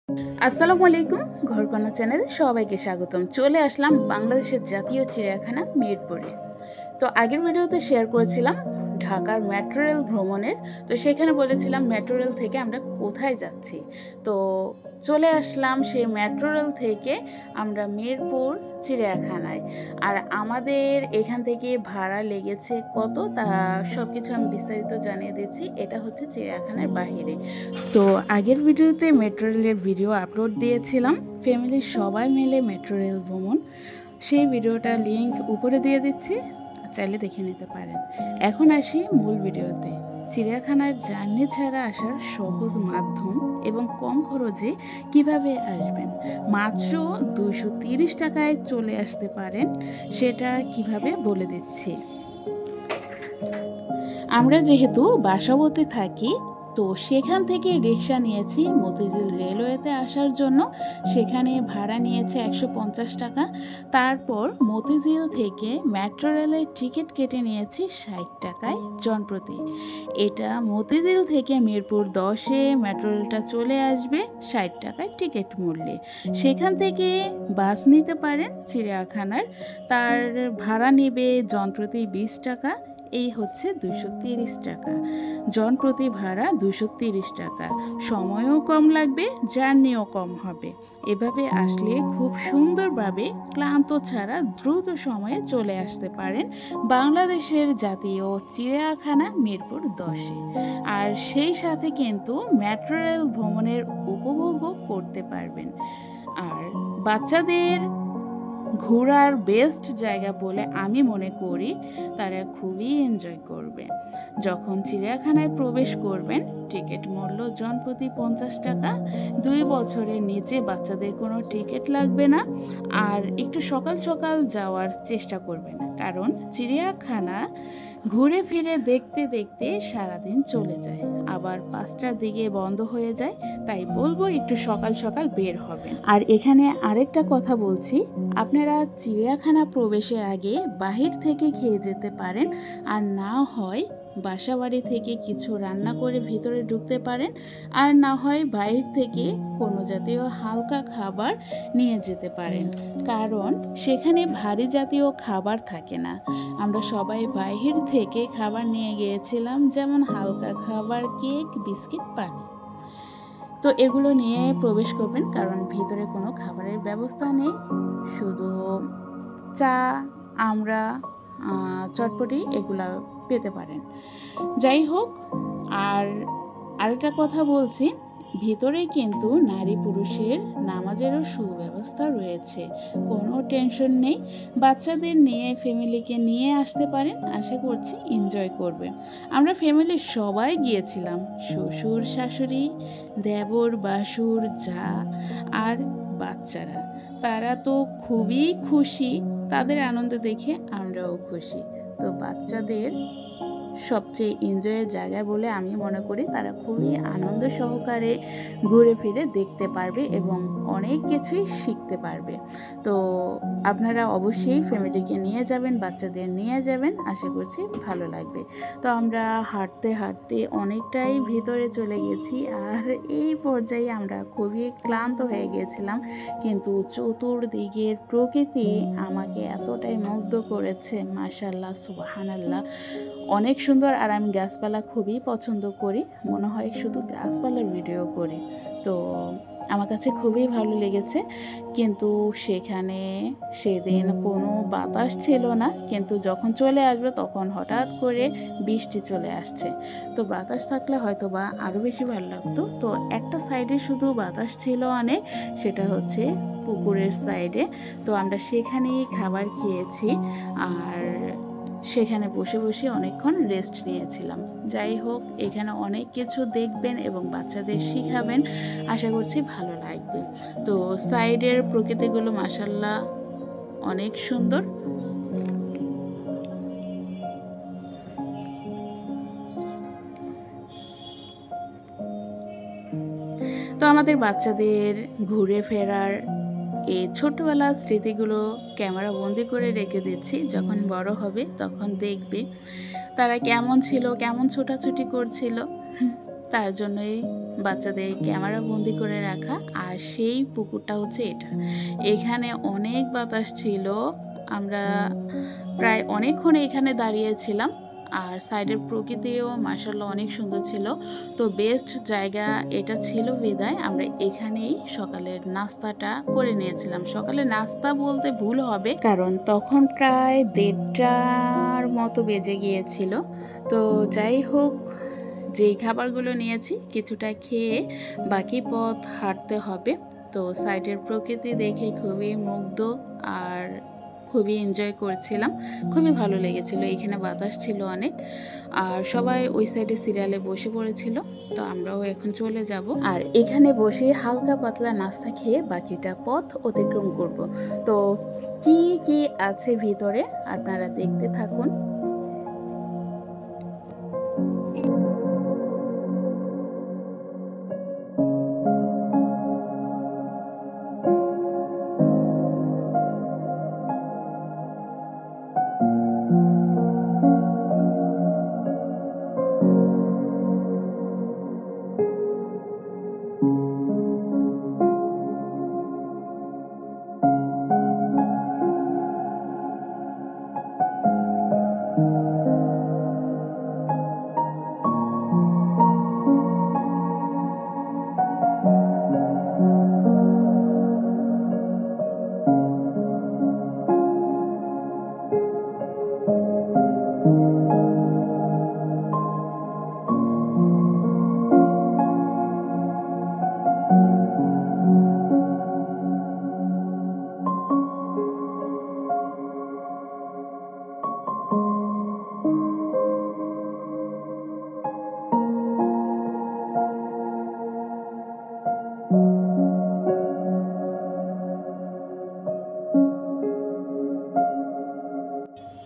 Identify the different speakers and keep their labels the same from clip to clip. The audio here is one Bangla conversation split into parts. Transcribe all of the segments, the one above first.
Speaker 1: আসসালামু আলাইকুম। ঘরকন্যা চ্যানেলে সবাইকে স্বাগতম। চলে আসলাম বাংলাদেশের জাতীয় চিড়িয়াখানা মিরপুরে। তো আগের ভিডিওতে শেয়ার করেছিলাম ঢাকার মেট্রো রেল ভ্রমণের। তো সেখানে বলেছিলাম মেট্রো রেল থেকে আমরা কোথায় যাচ্ছি। তো চলে আসলাম সেই মেট্রো রেল থেকে আমরা মিরপুর চিড়িয়াখানায়। আর আমাদের এখান থেকে ভাড়া লেগেছে কত তা সব কিছু আমি বিস্তারিত জানিয়ে দিচ্ছি। এটা হচ্ছে চিড়িয়াখানার বাহিরে। তো আগের ভিডিওতে মেট্রো রেলের ভিডিও আপলোড দিয়েছিলাম, ফ্যামিলির সবাই মিলে মেট্রো রেল ভ্রমণ। সেই ভিডিওটা লিংক উপরে দিয়ে দিচ্ছি, চাইলে দেখে নিতে পারেন। এখন আসি মূল ভিডিওতে। চিড়িয়াখানার জার্নি ছাড়া আসার সহজ মাধ্যম এবং কম খরচে কিভাবে আসবেন, মাত্র 230 টাকায় চলে আসতে পারেন, সেটা কিভাবে বলে দিচ্ছি। আমরা যেহেতু বাসাবোতে থাকি, তো সেখান থেকে রিক্সা নিয়েছি মতিঝিল রেলওয়েতে আসার জন্য। সেখানে ভাড়া নিয়েছে 150 টাকা। তারপর মতিঝিল থেকে মেট্রো রেলের টিকিট কেটে নিয়েছি 60 টাকায় জনপ্রতি। এটা মতিঝিল থেকে মিরপুর 10-এ মেট্রো রেলটা চলে আসবে 60 টাকায় টিকিট মূল্যে। সেখান থেকে বাস নিতে পারেন চিড়িয়াখানার, তার ভাড়া নেবে জনপ্রতি 20 টাকা। এই হচ্ছে 230 টাকা। জনপ্রতি ভাড়া 230 টাকা। সময়ও কম লাগবে, জার্নিও কম হবে। এভাবে আসলে খুব সুন্দরভাবে ক্লান্ত ছাড়া দ্রুত সময়ে চলে আসতে পারেন বাংলাদেশের জাতীয় চিড়িয়াখানা মিরপুর 10-এ। আর সেই সাথে কিন্তু মেট্রো রেল ভ্রমণের উপভোগও করতে পারবেন। আর বাচ্চাদের ঘোরার বেস্ট জায়গা বলে আমি মনে করি, তারা খুবই এনজয় করবে। যখন চিড়িয়াখানায় প্রবেশ করবেন, টিকিট মূল্য জনপ্রতি 50 টাকা। 2 বছরের নিচে বাচ্চাদের কোনো টিকিট লাগবে না। আর একটু সকাল সকাল যাওয়ার চেষ্টা করবেন, কারণ চিড়িয়াখানা ঘুরে ফিরে দেখতে দেখতে সারাদিন চলে যায়, আবার 5টার দিকে বন্ধ হয়ে যায়। তাই বলবো একটু সকাল সকাল বের হবেন। আর এখানে আরেকটা কথা বলছি, আপনারা চিড়িয়াখানা প্রবেশের আগে বাহির থেকে খেয়ে যেতে পারেন, আর না হয় বাসাবাড়ি থেকে কিছু রান্না করে ভিতরে ঢুকতে পারেন, আর না হয় বাইরে থেকে কোনো জাতীয় হালকা খাবার নিয়ে যেতে পারেন, কারণ সেখানে ভারী জাতীয় খাবার থাকে না। আমরা সবাই বাইরে থেকে খাবার নিয়ে গিয়েছিলাম, যেমন হালকা খাবার, কেক, বিস্কিট, পানি। তো এগুলো নিয়ে প্রবেশ করবেন, কারণ ভিতরে কোনো খাবারের ব্যবস্থা নেই, শুধু চা, আমরা চটপটি এগুলা পেতে পারেন। যাই হোক, আর আরেকটা কথা বলছি, ভিতরে কিন্তু নারী পুরুষের নামাজেরও সুব্যবস্থা রয়েছে, কোনো টেনশন নেই। বাচ্চাদের নিয়ে ফ্যামিলিকে নিয়ে আসতে পারেন, আশা করছি এনজয় করবে। আমরা ফ্যামিলির সবাই গিয়েছিলাম, শ্বশুর শাশুড়ি, দেবর বাসুর, যা আর বাচ্চারা। তারা তো খুবই খুশি, তাদের আনন্দ দেখে আমরাও খুশি। তো বাচ্চাদের সবচেয়ে এনজয়ের জায়গা বলে আমি মনে করি, তারা খুবই আনন্দ সহকারে ঘুরে ফিরে দেখতে পারবে এবং অনেক কিছুই শিখতে পারবে। তো আপনারা অবশ্যই ফ্যামিলিকে নিয়ে যাবেন, বাচ্চাদের নিয়ে যাবেন, আশা করছি ভালো লাগবে। তো আমরা হাঁটতে হাঁটতে অনেকটাই ভিতরে চলে গেছি, আর এই পর্যায়ে আমরা খুবই ক্লান্ত হয়ে গিয়েছিলাম, কিন্তু চতুর্দিকের প্রকৃতি আমাকে এতটাই মুগ্ধ করেছে, মাশাআল্লাহ, সুবহানাল্লাহ, অনেক সুন্দর। আর আমি গাছপালা খুবই পছন্দ করি, মনে হয় শুধু গাছপালার ভিডিও করি। তো আমার কাছে খুবই ভালো লেগেছে। কিন্তু সেখানে সেদিন কোনো বাতাস ছিল না, কিন্তু যখন চলে আসবে তখন হঠাৎ করে বৃষ্টি চলে আসছে। তো বাতাস থাকলে হয়তো বা আরও বেশি ভালো লাগতো। তো একটা সাইডে শুধু বাতাস ছিল অনেক, সেটা হচ্ছে পুকুরের সাইডে। তো আমরা সেখানেই খাবার খেয়েছি, আর সেখানে বসে বসে অনেকক্ষণ রেস্ট নিয়েছিলাম। যাই হোক, এখানে অনেক কিছু দেখবেন এবং বাচ্চাদের শিখাবেন, আশা করছি ভালো লাগবে। তো সাইডের প্রকৃতিগুলো মাশাআল্লাহ অনেক সুন্দর। তো আমাদের বাচ্চাদের ঘুরে ফেরার এই ছোট্টবেলার স্মৃতিগুলো ক্যামেরা বন্দি করে রেখে দিচ্ছি, যখন বড় হবে তখন দেখবে তারা কেমন ছিল, কেমন ছোটাছুটি করছিল। তার জন্যই বাচ্চাদের ক্যামেরা বন্দি করে রাখা। আর সেই পুকুরটা হচ্ছে এটা। এখানে অনেক বাতাস ছিল। আমরা প্রায় অনেকক্ষণ এখানে দাঁড়িয়েছিলাম। আর সাইডের প্রকৃতিও মাশাআল্লাহ অনেক সুন্দর ছিল। তো বেস্ট জায়গা এটা ছিল বিধায় আমরা এখানেই সকালের নাস্তাটা করে নিয়েছিলাম। সকালে নাস্তা বলতে ভুল হবে, কারণ তখন প্রায় 1:30টার মতো বেজে গিয়েছিল। তো যাই হোক, যেই খাবারগুলো নিয়েছি কিছুটা খেয়ে বাকি পথ হাঁটতে হবে। তো সাইডের প্রকৃতি দেখে খুবই মুগ্ধ আর খুবই এনজয় করছিলাম। খুবই ভালো লেগেছিল। এখানে বাতাস ছিল অনেক। আর সবাই ওই সাইডে সিরিয়ালে বসে পড়েছিল। তো আমরাও এখন চলে যাব। আর এখানে বসে হালকা পাতলা নাস্তা খেয়ে বাকিটা পথ অতিক্রম করব। তো কি কি আছে ভিতরে আপনারা দেখতে থাকুন।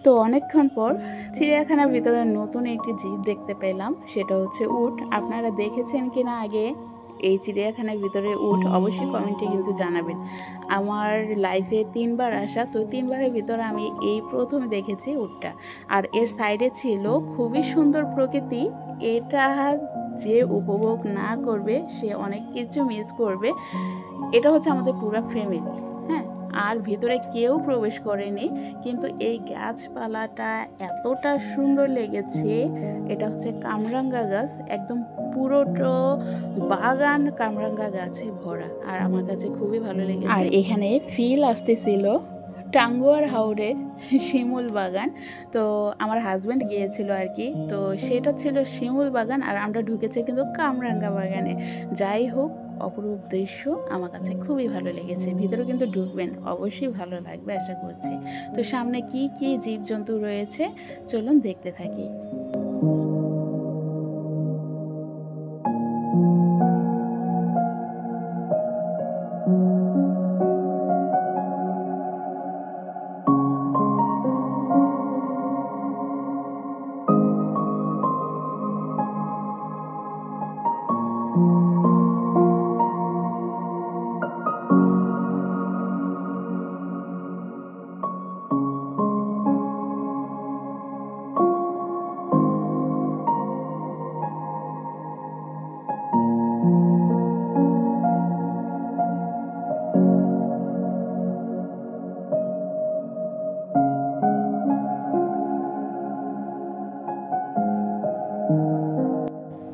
Speaker 1: তো অনেকক্ষণ পর চিড়িয়াখানার ভিতরে নতুন একটি জীব দেখতে পেলাম, সেটা হচ্ছে উট। আপনারা দেখেছেন কিনা আগে এই চিড়িয়াখানার ভিতরে উট? অবশ্যই কমেন্টে কিন্তু জানাবেন। আমার লাইফে 3বার আসা, তো 3বারের ভিতরে আমি এই প্রথম দেখেছি উটটা। আর এর সাইডে ছিল খুবই সুন্দর প্রকৃতি। এটা যে উপভোগ না করবে সে অনেক কিছু মিস করবে। এটা হচ্ছে আমাদের পুরো ফ্যামিলি, হ্যাঁ। আর ভিতরে কেউ প্রবেশ করেনি, কিন্তু এই গাছপালাটা এতটা সুন্দর লেগেছে। এটা হচ্ছে কামরাঙ্গা গাছ, একদম পুরোটা বাগান কামরাঙ্গা গাছে ভরা। আর আমার কাছে খুবই ভালো লেগেছে। আর এখানে ফিল আসতেছিল টাঙ্গুয়ার হাওরের শিমুল বাগান। তো আমার হাজব্যান্ড গিয়েছিল আর কি, তো সেটা ছিল শিমুল বাগান আর আমরা ঢুকেছি কিন্তু কামরাঙ্গা বাগানে। যাই হোক, অপরূপ দৃশ্য আমার কাছে খুবই ভালো লেগেছে। ভিতরে কিন্তু ঢুকবেন, অবশ্যই ভালো লাগবে আশা করছি। তো সামনে কি কি জীবজন্তু রয়েছে চলুন দেখতে থাকি।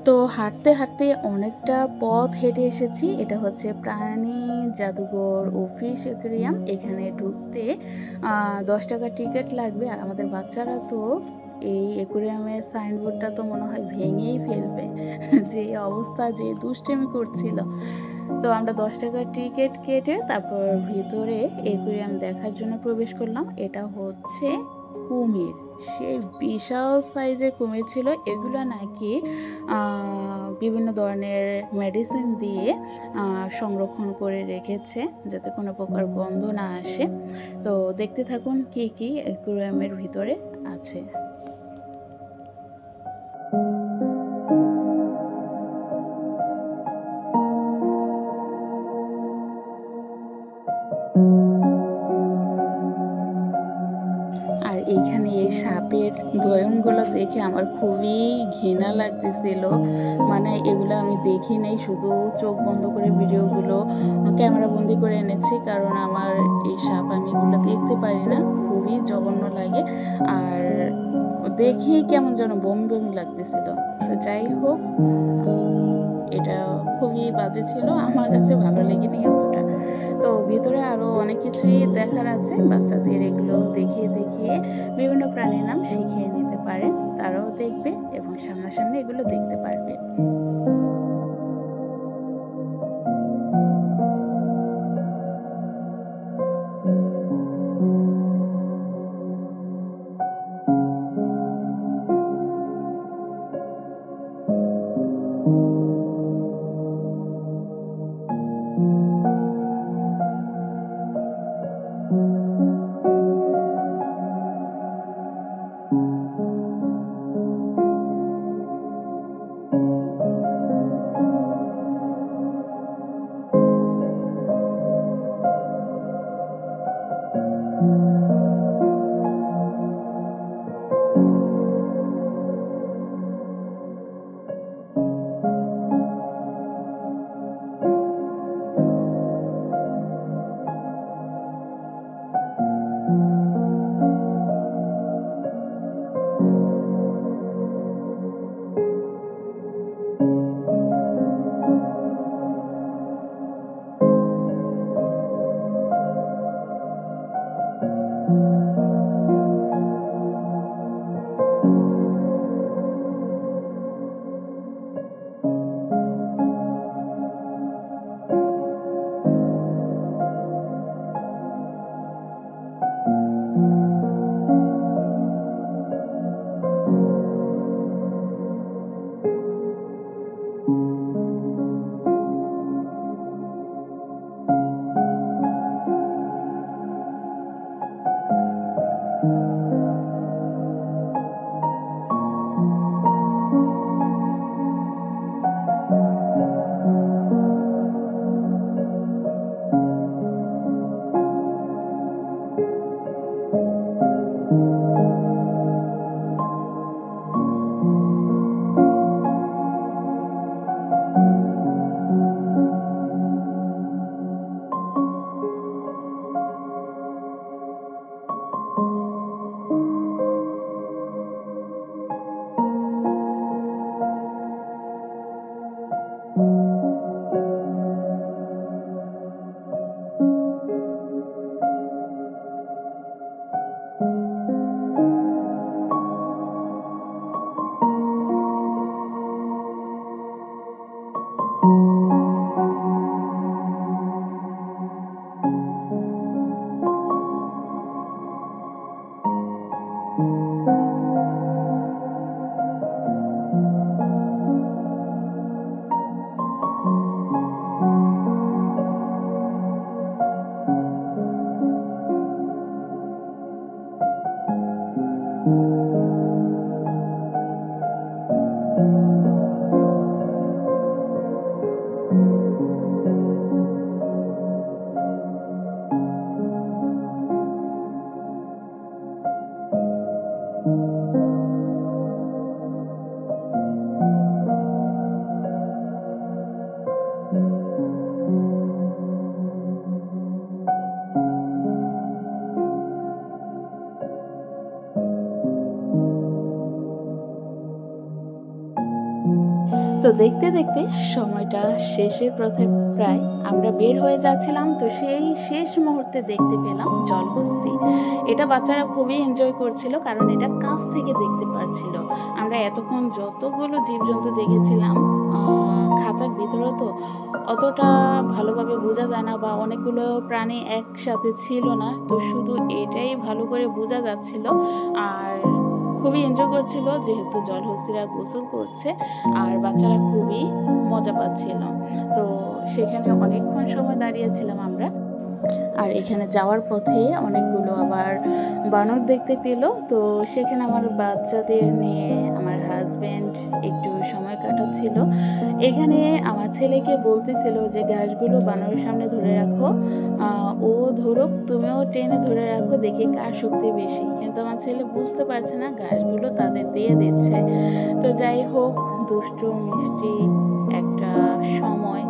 Speaker 1: তো হাঁটতে হাঁটতে অনেকটা পথ হেঁটে এসেছি। এটা হচ্ছে প্রাণী জাদুঘর ও ফিশ অ্যাকুয়ারিয়াম। এখানে ঢুকতে 10 টাকা টিকিট লাগবে। আর আমাদের বাচ্চারা তো এই অ্যাকুয়ারিয়ামের সাইনবোর্ডটা তো মনে হয় ভেঙেই ফেলবে। যে অবস্থা, যে দুষ্টামি করছিল। তো আমরা 10 টাকার টিকিট কেটে তারপর ভিতরে অ্যাকুয়ারিয়াম দেখার জন্য প্রবেশ করলাম। এটা হচ্ছে কুমির। সে বিশাল সাইজের কুমির ছিল। এগুলো নাকি বিভিন্ন ধরনের মেডিসিন দিয়ে সংরক্ষণ করে রেখেছে, যাতে কোনো প্রকার গন্ধ না আসে। তো দেখতে থাকুন কি কি অ্যাকুয়ারিয়ামের ভিতরে আছে। আর এইখানে এই সাপের বয়মগুলো দেখে আমার খুবই ঘৃণা লাগতেছিল। মানে এগুলো আমি দেখি নাই, শুধু চোখ বন্ধ করে ভিডিওগুলো ক্যামেরা বন্দি করে এনেছি, কারণ আমার এই সাপ আমি এগুলো দেখতে পারি না, খুবই জঘন্য লাগে। আর দেখেই কেমন যেন বমি বমি লাগতেছিল। তো যাই হোক, এটা খুবই বাজে ছিল, আমার কাছে ভালো লেগেনি অতটা। তো ভিতরে আরও অনেক কিছুই দেখার আছে, বাচ্চাদের এগুলো দেখিয়ে দেখিয়ে বিভিন্ন প্রাণীর নাম শিখিয়ে নিতে পারেন, তারাও দেখবে এবং সামনাসামনি এগুলো দেখতে পারবে। তো দেখতে দেখতে সময়টা শেষের পথে প্রায়, আমরা বের হয়ে যাচ্ছিলাম, তো সেই শেষ মুহূর্তে দেখতে পেলাম জলহস্তী। এটা বাচ্চারা খুবই এনজয় করছিল, কারণ এটা কাছ থেকে দেখতে পারছিল। আমরা এতক্ষণ যতগুলো জীবজন্তু দেখেছিলাম খাঁচার ভিতরে, তো অতটা ভালোভাবে বোঝা যায় না, বা অনেকগুলো প্রাণী একসাথে ছিল না, তো শুধু এটাই ভালো করে বোঝা যাচ্ছিল। আর খুবই এনজয় করছিল, যেহেতু জলহস্তিরা গোসল করছে আর বাচ্চারা খুবই মজা পাচ্ছিল। তো সেখানে অনেকক্ষণ সময় দাঁড়িয়েছিলাম আমরা। আর এখানে যাওয়ার পথে অনেকগুলো আবার বানর দেখতে পেল। তো সেখানে আমার বাচ্চাদের নিয়ে, আমার হাজব্যান্ড একটু সময় কাটাচ্ছিল। এখানে আমার ছেলেকে বলতেছিল যে ঘাসগুলো বানরের সামনে ধরে রাখো, ও ধরুক, তুমিও টেনে ধরে রাখো, দেখি কার শক্তি বেশি। কিন্তু আমার ছেলে বুঝতে পারছে না, ঘাসগুলো তাদের দিয়ে দিচ্ছে। তো যাই হোক, দুষ্টু মিষ্টি একটা সময়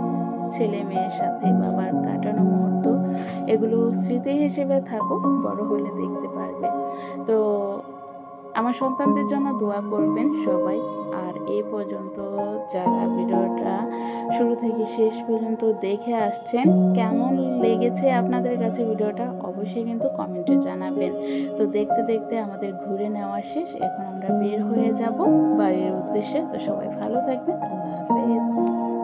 Speaker 1: ছেলে মেয়ের সাথে বাবার কাটানো মুহূর্ত, এগুলো স্মৃতি হিসেবে থাকুক, বড় হলে দেখতে পারবে। তো আমার সন্তানদের জন্য দোয়া করবেন সবাই। আর এই পর্যন্ত যারা ভিডিওটা শুরু থেকে শেষ পর্যন্ত দেখে আসছেন, কেমন লেগেছে আপনাদের কাছে ভিডিওটা অবশ্যই কিন্তু কমেন্টে জানাবেন। তো দেখতে দেখতে আমাদের ঘুরে নেওয়া শেষ, এখন আমরা বের হয়ে যাব বাড়ির উদ্দেশ্যে। তো সবাই ভালো থাকবেন, আল্লাহ হাফেজ।